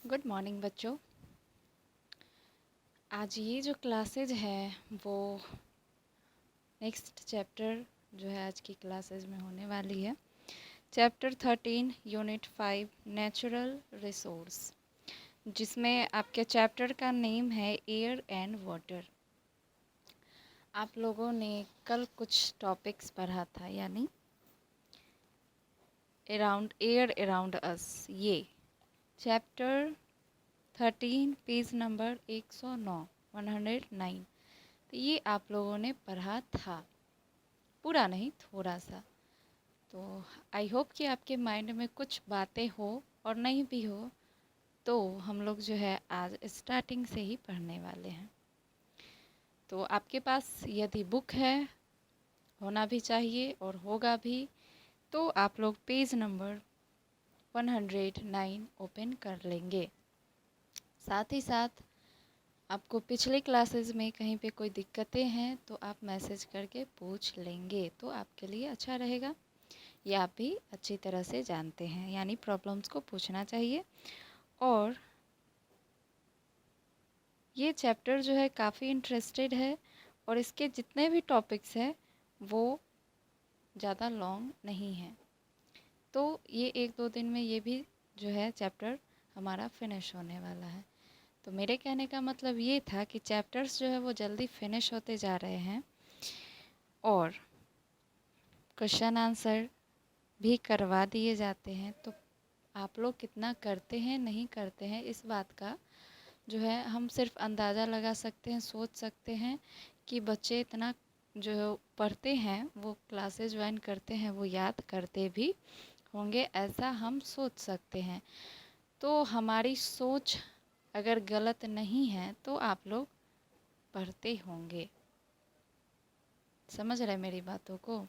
Good morning बच्चों। आज ये जो क्लासेज है वो नेक्स्ट चैप्टर जो है आज की क्लासेज में होने वाली है। चैप्टर 13 यूनिट 5 नेचुरल रिसोर्स, जिसमें आपके चैप्टर का नेम है एयर एंड वाटर। आप लोगों ने कल कुछ टॉपिक्स पढ़ा था, यानी अराउंड एयर अराउंड अस। ये चैप्टर 13 पेज नंबर 109 109। तो ये आप लोगों ने पढ़ा था, पूरा नहीं, थोड़ा सा। तो आई होप कि आपके माइंड में कुछ बातें हो, और नहीं भी हो तो हम लोग जो है आज स्टार्टिंग से ही पढ़ने वाले हैं। तो आपके पास यदि बुक है, होना भी चाहिए और होगा भी, तो आप लोग पेज नंबर 109 ओपन कर लेंगे। साथ ही साथ आपको पिछले क्लासेस में कहीं पे कोई दिक्कतें हैं तो आप मैसेज करके पूछ लेंगे, तो आपके लिए अच्छा रहेगा। ये आप भी अच्छी तरह से जानते हैं, यानी प्रॉब्लम्स को पूछना चाहिए। और ये चैप्टर जो है काफ़ी इंटरेस्टेड है, और इसके जितने भी टॉपिक्स हैं वो ज़्यादा लॉन्ग नहीं है। तो ये 1-2 दिन में ये भी जो है चैप्टर हमारा फिनिश होने वाला है। तो मेरे कहने का मतलब ये था कि चैप्टर्स जो है वो जल्दी फिनिश होते जा रहे हैं, और क्वेश्चन आंसर भी करवा दिए जाते हैं। तो आप लोग कितना करते हैं नहीं करते हैं, इस बात का जो है हम सिर्फ अंदाज़ा लगा सकते हैं, सोच सकते हैं कि बच्चे इतना जो पढ़ते हैं, वो क्लासेस ज्वाइन करते हैं, वो याद करते भी होंगे, ऐसा हम सोच सकते हैं। तो हमारी सोच अगर गलत नहीं है तो आप लोग पढ़ते होंगे। समझ रहे मेरी बातों को?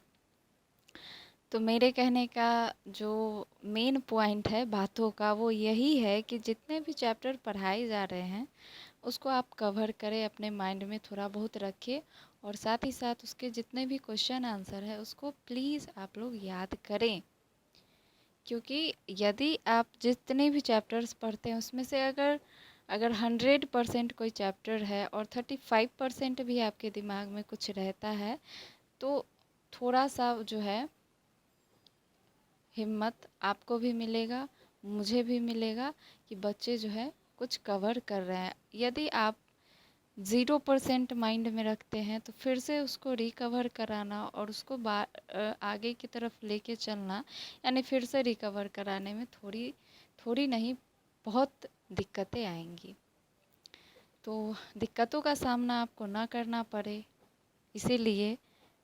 तो मेरे कहने का जो मेन पॉइंट है बातों का वो यही है कि जितने भी चैप्टर पढ़ाए जा रहे हैं उसको आप कवर करें, अपने माइंड में थोड़ा बहुत रखिए, और साथ ही साथ उसके जितने भी क्वेश्चन आंसर है उसको प्लीज़ आप लोग याद करें। क्योंकि यदि आप जितने भी चैप्टर्स पढ़ते हैं उसमें से अगर अगर 100% कोई चैप्टर है और 35% भी आपके दिमाग में कुछ रहता है, तो थोड़ा सा जो है हिम्मत आपको भी मिलेगा, मुझे भी मिलेगा कि बच्चे जो है कुछ कवर कर रहे हैं। यदि आप 0% माइंड में रखते हैं तो फिर से उसको रिकवर कराना और उसको आगे की तरफ लेके चलना, यानी फिर से रिकवर कराने में थोड़ी थोड़ी नहीं, बहुत दिक्कतें आएंगी। तो दिक्कतों का सामना आपको ना करना पड़े, इसीलिए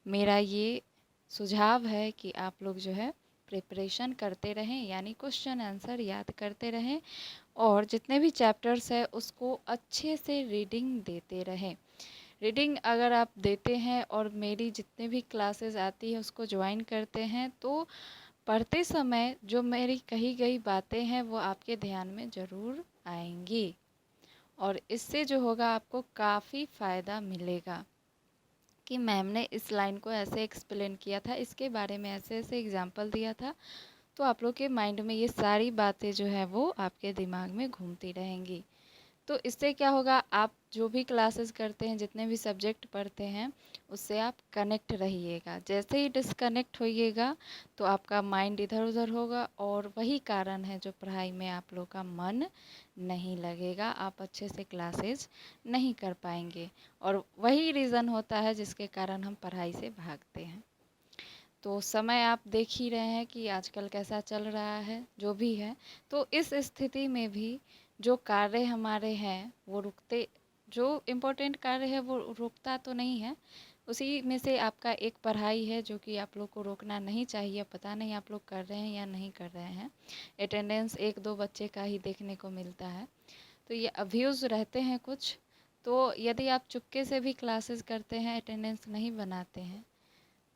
मेरा ये सुझाव है कि आप लोग जो है प्रिपरेशन करते रहें, यानी क्वेश्चन आंसर याद करते रहें, और जितने भी चैप्टर्स है उसको अच्छे से रीडिंग देते रहें। रीडिंग अगर आप देते हैं और मेरी जितने भी क्लासेस आती है उसको ज्वाइन करते हैं, तो पढ़ते समय जो मेरी कही गई बातें हैं वो आपके ध्यान में ज़रूर आएंगी, और इससे जो होगा आपको काफ़ी फ़ायदा मिलेगा कि मैम ने इस लाइन को ऐसे एक्सप्लेन किया था, इसके बारे में ऐसे ऐसे एग्जाम्पल दिया था। तो आप लोग के माइंड में ये सारी बातें जो है वो आपके दिमाग में घूमती रहेंगी। तो इससे क्या होगा, आप जो भी क्लासेस करते हैं, जितने भी सब्जेक्ट पढ़ते हैं, उससे आप कनेक्ट रहिएगा। जैसे ही डिस्कनेक्ट होइएगा तो आपका माइंड इधर उधर होगा, और वही कारण है जो पढ़ाई में आप लोग का मन नहीं लगेगा, आप अच्छे से क्लासेस नहीं कर पाएंगे, और वही रीज़न होता है जिसके कारण हम पढ़ाई से भागते हैं। तो समय आप देख ही रहे हैं कि आजकल कैसा चल रहा है, जो भी है। तो इस स्थिति में भी जो कार्य हमारे हैं वो रुकते, जो इम्पोर्टेंट कार्य है वो रुकता तो नहीं है। उसी में से आपका एक पढ़ाई है जो कि आप लोग को रोकना नहीं चाहिए। पता नहीं आप लोग कर रहे हैं या नहीं कर रहे हैं। अटेंडेंस 1-2 बच्चे का ही देखने को मिलता है, तो ये अव्यूज़ रहते हैं कुछ। तो यदि आप चुपके से भी क्लासेस करते हैं, अटेंडेंस नहीं बनाते हैं,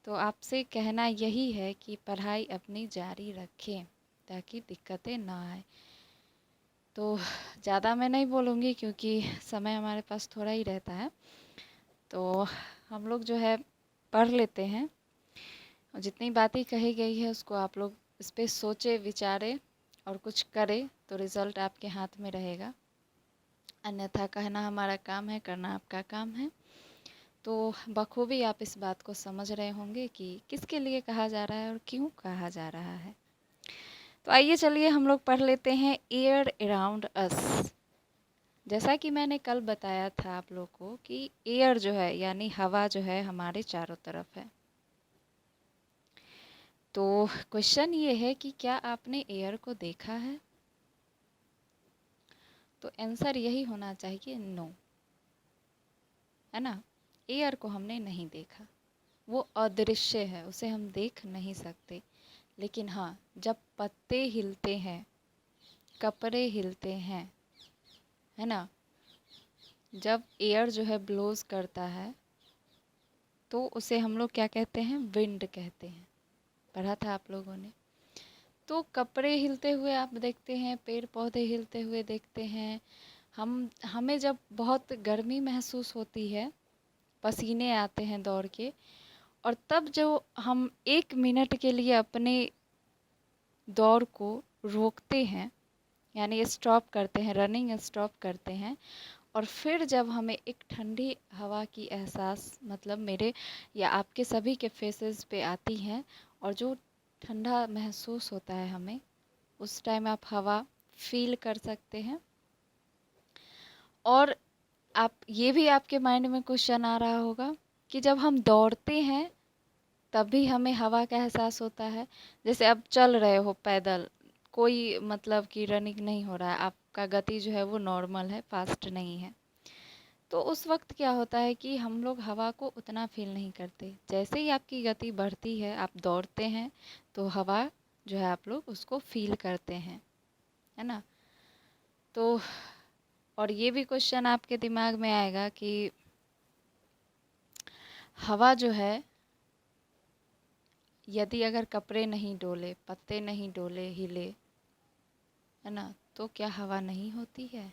तो आपसे कहना यही है कि पढ़ाई अपनी जारी रखें ताकि दिक्कतें ना आए। तो ज़्यादा मैं नहीं बोलूँगी क्योंकि समय हमारे पास थोड़ा ही रहता है। तो हम लोग जो है पढ़ लेते हैं, और जितनी बातें कही गई है उसको आप लोग इस पर सोचे विचारे, और कुछ करे तो रिज़ल्ट आपके हाथ में रहेगा, अन्यथा कहना हमारा काम है, करना आपका काम है। तो बखूबी आप इस बात को समझ रहे होंगे कि किसके लिए कहा जा रहा है और क्यों कहा जा रहा है। तो आइए चलिए हम लोग पढ़ लेते हैं एयर अराउंड अस। जैसा कि मैंने कल बताया था आप लोग को कि एयर जो है यानी हवा जो है हमारे चारों तरफ है। तो क्वेश्चन ये है कि क्या आपने एयर को देखा है? तो आंसर यही होना चाहिए नो, है ना। एयर को हमने नहीं देखा, वो अदृश्य है, उसे हम देख नहीं सकते। लेकिन हाँ, जब पत्ते हिलते हैं, कपड़े हिलते हैं, है ना, जब एयर जो है ब्लोज करता है तो उसे हम लोग क्या कहते हैं? विंड कहते हैं। पढ़ा था आप लोगों ने। तो कपड़े हिलते हुए आप देखते हैं, पेड़ पौधे हिलते हुए देखते हैं। हमें जब बहुत गर्मी महसूस होती है, पसीने आते हैं दौड़ के, और तब जो हम 1 मिनट के लिए अपने दौड़ को रोकते हैं, यानी स्टॉप करते हैं, रनिंग स्टॉप करते हैं, और फिर जब हमें एक ठंडी हवा की एहसास मतलब मेरे या आपके सभी के फेसेस पे आती है और जो ठंडा महसूस होता है हमें, उस टाइम आप हवा फील कर सकते हैं। और आप ये भी आपके माइंड में क्वेश्चन आ रहा होगा कि जब हम दौड़ते हैं तब भी हमें हवा का एहसास होता है। जैसे अब चल रहे हो पैदल, कोई मतलब कि रनिंग नहीं हो रहा है, आपका गति जो है वो नॉर्मल है, फास्ट नहीं है, तो उस वक्त क्या होता है कि हम लोग हवा को उतना फील नहीं करते। जैसे ही आपकी गति बढ़ती है, आप दौड़ते हैं, तो हवा जो है आप लोग उसको फील करते हैं, है ना। तो और ये भी क्वेश्चन आपके दिमाग में आएगा कि हवा जो है, यदि अगर कपड़े नहीं डोले, पत्ते नहीं डोले, हिले, है ना, तो क्या हवा नहीं होती है?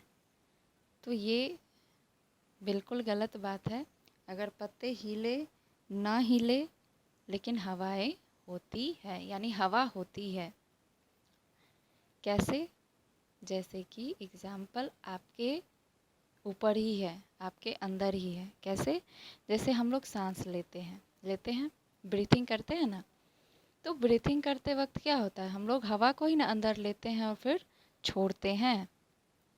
तो ये बिल्कुल गलत बात है। अगर पत्ते हिले ना हिले लेकिन हवाएं होती है, यानी हवा होती है। कैसे? जैसे कि एग्जाम्पल आपके ऊपर ही है, आपके अंदर ही है। कैसे? जैसे हम लोग सांस लेते हैं, ब्रीथिंग करते हैं ना, तो ब्रीथिंग करते वक्त क्या होता है, हम लोग हवा को ही ना अंदर लेते हैं और फिर छोड़ते हैं।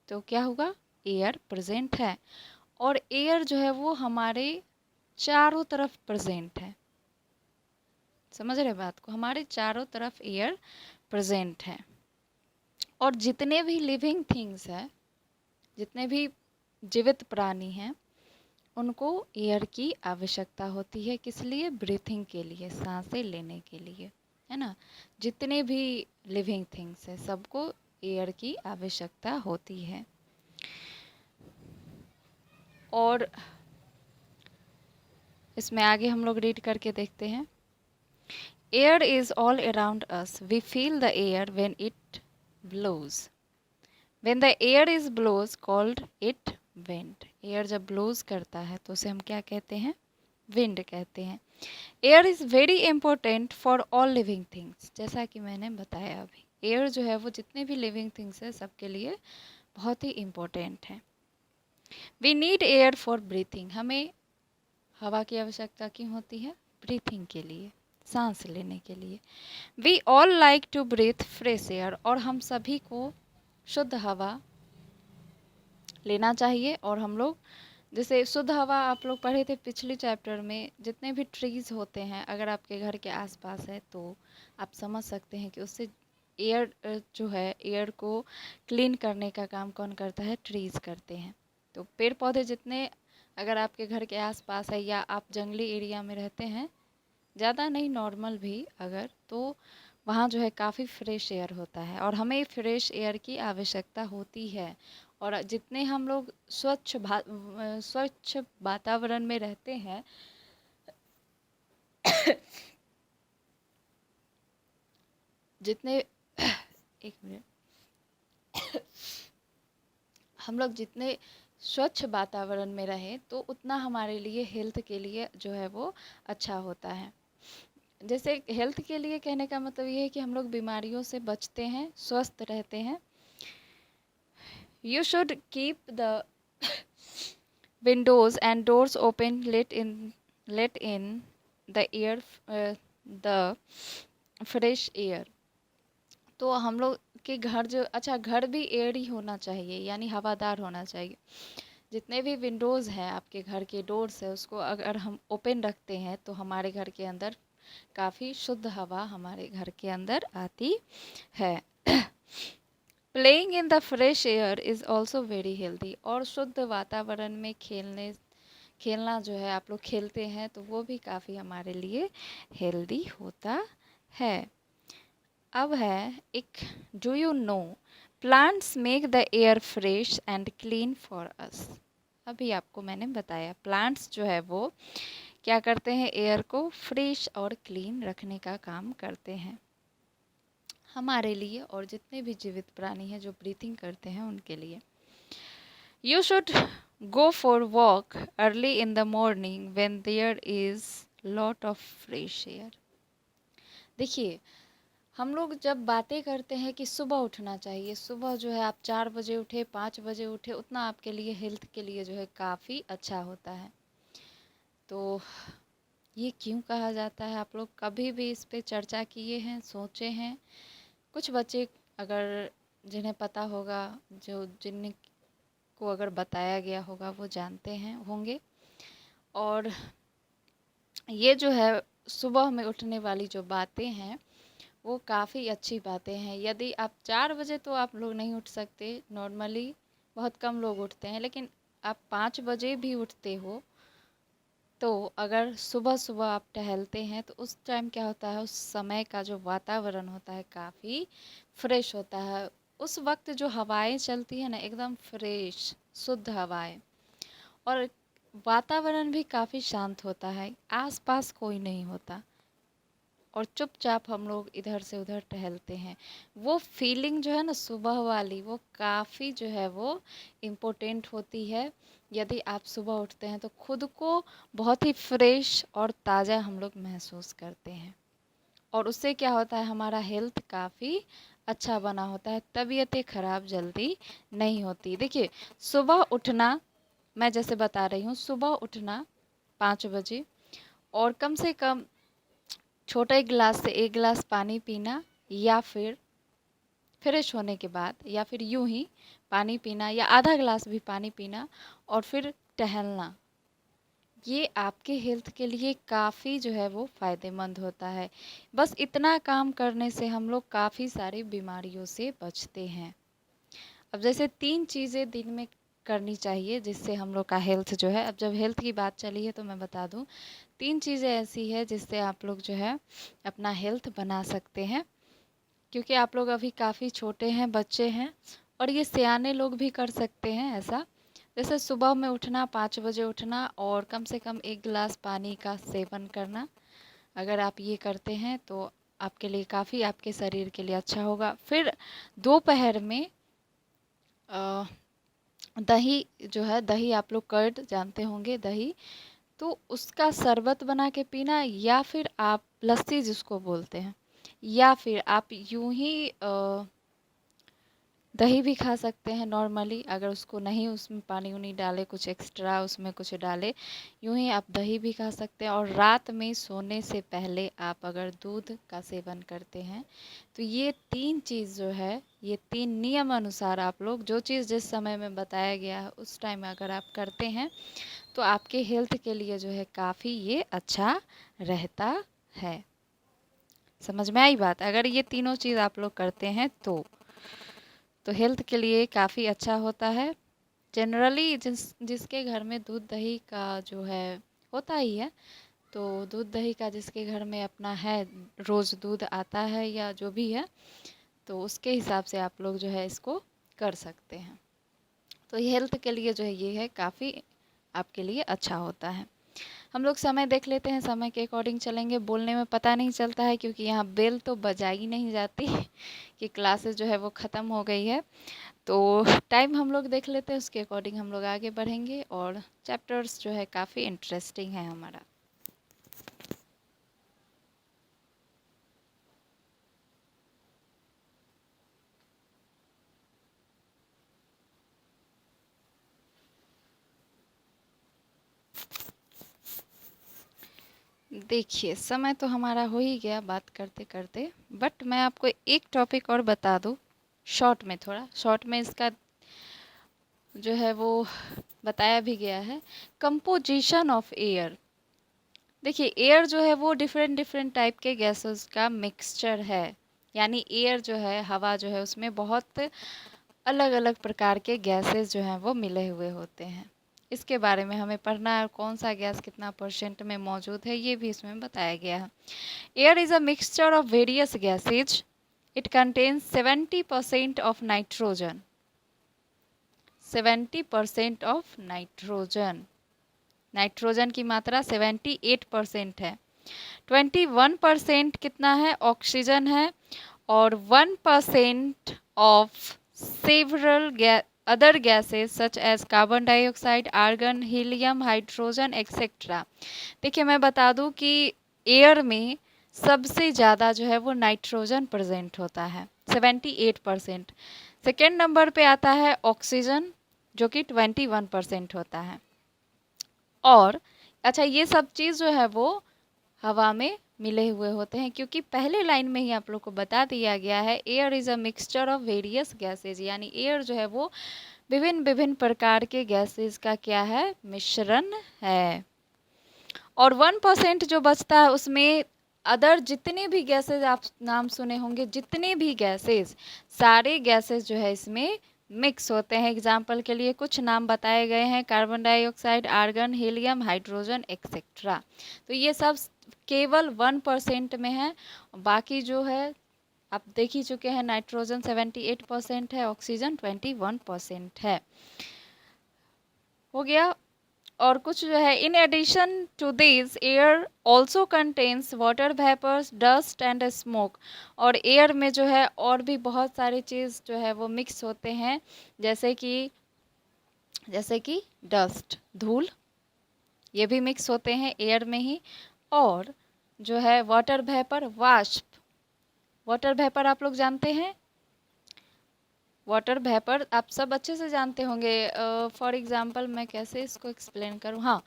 तो क्या हुआ? एयर प्रेजेंट है, और एयर जो है वो हमारे चारों तरफ प्रेजेंट है। समझ रहे बात को? हमारे चारों तरफ एयर प्रेजेंट है। और जितने भी लिविंग थिंग्स हैं, जितने भी जीवित प्राणी हैं, उनको एयर की आवश्यकता होती है। किस लिए? ब्रीथिंग के लिए, सांसें लेने के लिए, है ना। जितने भी लिविंग थिंग्स हैं सबको एयर की आवश्यकता होती है। और इसमें आगे हम लोग रीड करके देखते हैं। Air is all around us, we feel the air when it blows, when the air is blows called it wind. Air जब ब्लोज करता है तो उसे हम क्या कहते हैं? विंड कहते हैं। Air is very important for all living things. जैसा कि मैंने बताया अभी, एयर जो है वो जितने भी लिविंग थिंग्स है सबके लिए बहुत ही इम्पोर्टेंट है। We need air for breathing, हमें हवा की आवश्यकता क्यों होती है? ब्रीथिंग के लिए, सांस लेने के लिए। We all like to breathe fresh air, और हम सभी को शुद्ध हवा लेना चाहिए। और हम लोग जैसे शुद्ध हवा आप लोग पढ़े थे पिछले चैप्टर में, जितने भी ट्रीज़ होते हैं अगर आपके घर के आसपास है तो आप समझ सकते हैं कि उससे एयर जो है, एयर को क्लीन करने का काम कौन करता है? ट्रीज़ करते हैं। तो पेड़ पौधे जितने अगर आपके घर के आसपास है, या आप जंगली एरिया में रहते हैं, ज़्यादा नहीं नॉर्मल भी अगर, तो वहाँ जो है काफ़ी फ्रेश एयर होता है, और हमें फ्रेश एयर की आवश्यकता होती है। और जितने हम लोग स्वच्छ वातावरण में रहते हैं जितने एक मिनट हम लोग जितने स्वच्छ वातावरण में रहें तो उतना हमारे लिए हेल्थ के लिए जो है वो अच्छा होता है। जैसे हेल्थ के लिए कहने का मतलब ये है कि हम लोग बीमारियों से बचते हैं, स्वस्थ रहते हैं। You should keep the windows and doors open, let in the air, the fresh air। तो हम लोग के घर जो, अच्छा घर भी एयर ही होना चाहिए, यानी हवादार होना चाहिए। जितने भी विंडोज़ हैं आपके घर के, डोर्स है, उसको अगर हम ओपन रखते हैं तो हमारे घर के अंदर काफ़ी शुद्ध हवा हमारे घर के अंदर आती है। Playing in the fresh air is also very healthy. और शुद्ध वातावरण में खेलना जो है, आप लोग खेलते हैं तो वो भी काफ़ी हमारे लिए हेल्दी होता है। अब है एक, do you know plants make the air fresh and clean for us. अभी आपको मैंने बताया प्लांट्स जो है वो क्या करते हैं, एयर को फ्रेश और क्लीन रखने का काम करते हैं हमारे लिए, और जितने भी जीवित प्राणी हैं जो ब्रीथिंग करते हैं उनके लिए। You should go for walk early in the morning when there is lot of fresh air. देखिए, हम लोग जब बातें करते हैं कि सुबह उठना चाहिए, सुबह जो है आप 4 बजे उठे, 5 बजे उठे, उतना आपके लिए हेल्थ के लिए जो है काफ़ी अच्छा होता है। तो ये क्यों कहा जाता है, आप लोग कभी भी इस पे चर्चा किए हैं, सोचे हैं? कुछ बच्चे अगर जिन्हें पता होगा, जिनको अगर बताया गया होगा, वो जानते हैं होंगे। और ये जो है सुबह में उठने वाली जो बातें हैं वो काफ़ी अच्छी बातें हैं। यदि आप 4 बजे तो आप लोग नहीं उठ सकते, नॉर्मली बहुत कम लोग उठते हैं, लेकिन आप 5 बजे भी उठते हो तो अगर सुबह सुबह आप टहलते हैं तो उस टाइम क्या होता है, उस समय का जो वातावरण होता है काफ़ी फ्रेश होता है। उस वक्त जो हवाएं चलती है ना, एकदम फ्रेश शुद्ध हवाएं, और वातावरण भी काफ़ी शांत होता है, आसपास कोई नहीं होता, और चुपचाप हम लोग इधर से उधर टहलते हैं। वो फीलिंग जो है ना सुबह वाली, वो काफ़ी जो है वो इम्पोर्टेंट होती है। यदि आप सुबह उठते हैं तो खुद को बहुत ही फ्रेश और ताज़ा हम लोग महसूस करते हैं, और उससे क्या होता है, हमारा हेल्थ काफ़ी अच्छा बना होता है, तबीयतें ख़राब जल्दी नहीं होती। देखिए, सुबह उठना, मैं जैसे बता रही हूँ, सुबह उठना 5 बजे, और कम से कम छोटे गिलास से 1 गिलास पानी पीना, या फिर फ्रेश होने के बाद, या फिर यूं ही पानी पीना, या आधा गिलास भी पानी पीना, और फिर टहलना, ये आपके हेल्थ के लिए काफ़ी जो है वो फ़ायदेमंद होता है। बस इतना काम करने से हम लोग काफ़ी सारी बीमारियों से बचते हैं। अब जैसे 3 चीज़ें दिन में करनी चाहिए जिससे हम लोग का हेल्थ जो है, अब जब हेल्थ की बात चली है तो मैं बता दूं, 3 चीज़ें ऐसी है जिससे आप लोग जो है अपना हेल्थ बना सकते हैं। क्योंकि आप लोग अभी काफ़ी छोटे हैं, बच्चे हैं, और ये सियाने लोग भी कर सकते हैं ऐसा। जैसे सुबह में उठना, 5 बजे उठना, और कम से कम 1 गिलास पानी का सेवन करना। अगर आप ये करते हैं तो आपके लिए काफ़ी, आपके शरीर के लिए अच्छा होगा। फिर दोपहर में अ, दही जो है, दही आप लोग कर्ड जानते होंगे, दही, तो उसका शरबत बना के पीना, या फिर आप लस्सी जिसको बोलते हैं, या फिर आप यूं ही दही भी खा सकते हैं नॉर्मली, अगर उसको नहीं, उसमें पानी उनी डाले, कुछ एक्स्ट्रा उसमें कुछ डाले, यूं ही आप दही भी खा सकते हैं। और रात में सोने से पहले आप अगर दूध का सेवन करते हैं तो ये 3 चीज़ जो है, ये 3 नियम अनुसार आप लोग जो चीज़ जिस समय में बताया गया है उस टाइम अगर आप करते हैं तो आपके हेल्थ के लिए जो है काफ़ी ये अच्छा रहता है। समझ में आई बात? अगर ये तीनों चीज़ आप लोग करते हैं तो हेल्थ के लिए काफ़ी अच्छा होता है। जनरली जिसके घर में दूध दही का जो है होता ही है, तो दूध दही का जिसके घर में अपना है, रोज़ दूध आता है या जो भी है, तो उसके हिसाब से आप लोग जो है इसको कर सकते हैं। तो हेल्थ के लिए जो है ये है काफ़ी आपके लिए अच्छा होता है। हम लोग समय देख लेते हैं, समय के अकॉर्डिंग चलेंगे। बोलने में पता नहीं चलता है क्योंकि यहाँ बेल तो बजाई नहीं जाती कि क्लासेस जो है वो ख़त्म हो गई है। तो टाइम हम लोग देख लेते हैं, उसके अकॉर्डिंग हम लोग आगे बढ़ेंगे, और चैप्टर्स जो है काफ़ी इंटरेस्टिंग है हमारा। देखिए, समय तो हमारा हो ही गया बात करते करते, बट मैं आपको एक टॉपिक और बता दूं, शॉर्ट में, थोड़ा शॉर्ट में इसका जो है वो बताया भी गया है। Composition of air. देखिए, एयर जो है वो डिफरेंट डिफरेंट टाइप के गैसेस का मिक्सचर है। यानी एयर जो है, हवा जो है, उसमें बहुत अलग अलग प्रकार के गैसेस जो हैं वो मिले हुए होते हैं। इसके बारे में हमें पढ़ना है, कौन सा गैस कितना परसेंट में मौजूद है ये भी इसमें बताया गया है। Air is a mixture of various gases. It contains 70% of nitrogen. 70% of nitrogen. Nitrogen की मात्रा 78% है। 21% कितना है? ऑक्सीजन है। और 1% of several other gases such as carbon dioxide, argon, helium, hydrogen etcetera. देखिए, मैं बता दूं कि एयर में सबसे ज़्यादा जो है वो नाइट्रोजन प्रेजेंट होता है, 78%। सेकेंड नंबर पे आता है ऑक्सीजन, जो कि 21% होता है। और अच्छा, ये सब चीज़ जो है वो हवा में मिले हुए होते हैं, क्योंकि पहले लाइन में ही आप लोग को बता दिया गया है, air is a mixture of various gases. यानी एयर जो है वो विभिन्न विभिन्न प्रकार के गैसेज का क्या है? मिश्रण है। और 1% जो बचता है उसमें अदर जितने भी गैसेज आप नाम सुने होंगे, जितने भी गैसेज, सारे गैसेज जो है इसमें मिक्स होते हैं। एग्जाम्पल के लिए कुछ नाम बताए गए हैं: carbon dioxide, argon, helium, hydrogen etcetera. तो ये सब केवल 1% में है। बाकी जो है आप देख ही चुके हैं, नाइट्रोजन 78% है, ऑक्सीजन 21% है। हो गया। और कुछ जो है, in addition to this air also contains water vapours, dust and smoke. और एयर में जो है और भी बहुत सारी चीज़ जो है वो मिक्स होते हैं, जैसे कि डस्ट, धूल, ये भी मिक्स होते हैं एयर में ही। और जो है वाटर वेपर, वाष्प। वाटर वेपर आप लोग जानते हैं, वाटर वेपर आप सब अच्छे से जानते होंगे। फॉर एग्जांपल मैं कैसे इसको एक्सप्लेन करूँ, हाँ,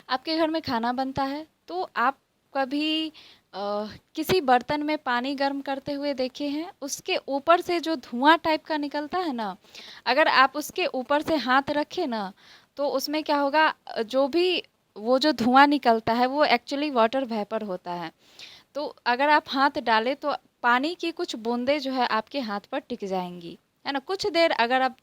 आपके घर में खाना बनता है तो आप कभी किसी बर्तन में पानी गर्म करते हुए देखे हैं? उसके ऊपर से जो धुआं टाइप का निकलता है ना, अगर आप उसके ऊपर से हाथ रखें ना, तो उसमें क्या होगा, जो भी वो जो धुआं निकलता है वो एक्चुअली वाटर वेपर होता है। तो अगर आप हाथ डालें तो पानी की कुछ बूंदें जो है आपके हाथ पर टिक जाएंगी, है ना। कुछ देर अगर आप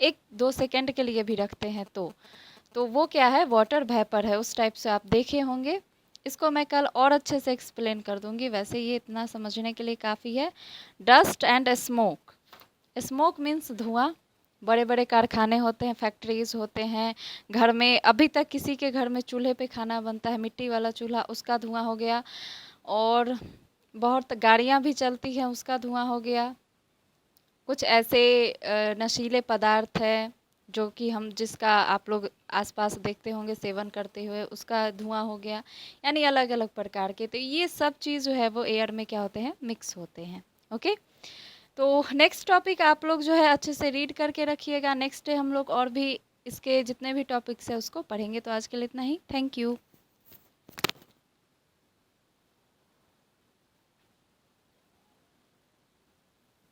1-2 सेकंड के लिए भी रखते हैं तो वो क्या है? वाटर वेपर है। उस टाइप से आप देखे होंगे। इसको मैं कल और अच्छे से एक्सप्लेन कर दूंगी, वैसे ये इतना समझने के लिए काफ़ी है। Dust and smoke. Smoke means धुआं। बड़े बड़े कारखाने होते हैं, फैक्ट्रीज होते हैं, घर में अभी तक किसी के घर में चूल्हे पे खाना बनता है, मिट्टी वाला चूल्हा, उसका धुआं हो गया। और बहुत गाड़ियाँ भी चलती हैं, उसका धुआं हो गया। कुछ ऐसे नशीले पदार्थ हैं जो कि हम जिसका आप लोग आसपास देखते होंगे सेवन करते हुए, उसका धुआं हो गया। यानी अलग अलग प्रकार के, तो ये सब चीज़ जो है वो एयर में क्या होते हैं? मिक्स होते हैं। ओके। तो नेक्स्ट टॉपिक आप लोग जो है अच्छे से रीड करके रखिएगा। नेक्स्ट डे हम लोग और भी इसके जितने भी टॉपिक्स है उसको पढ़ेंगे। तो आज के लिए इतना ही। Thank you.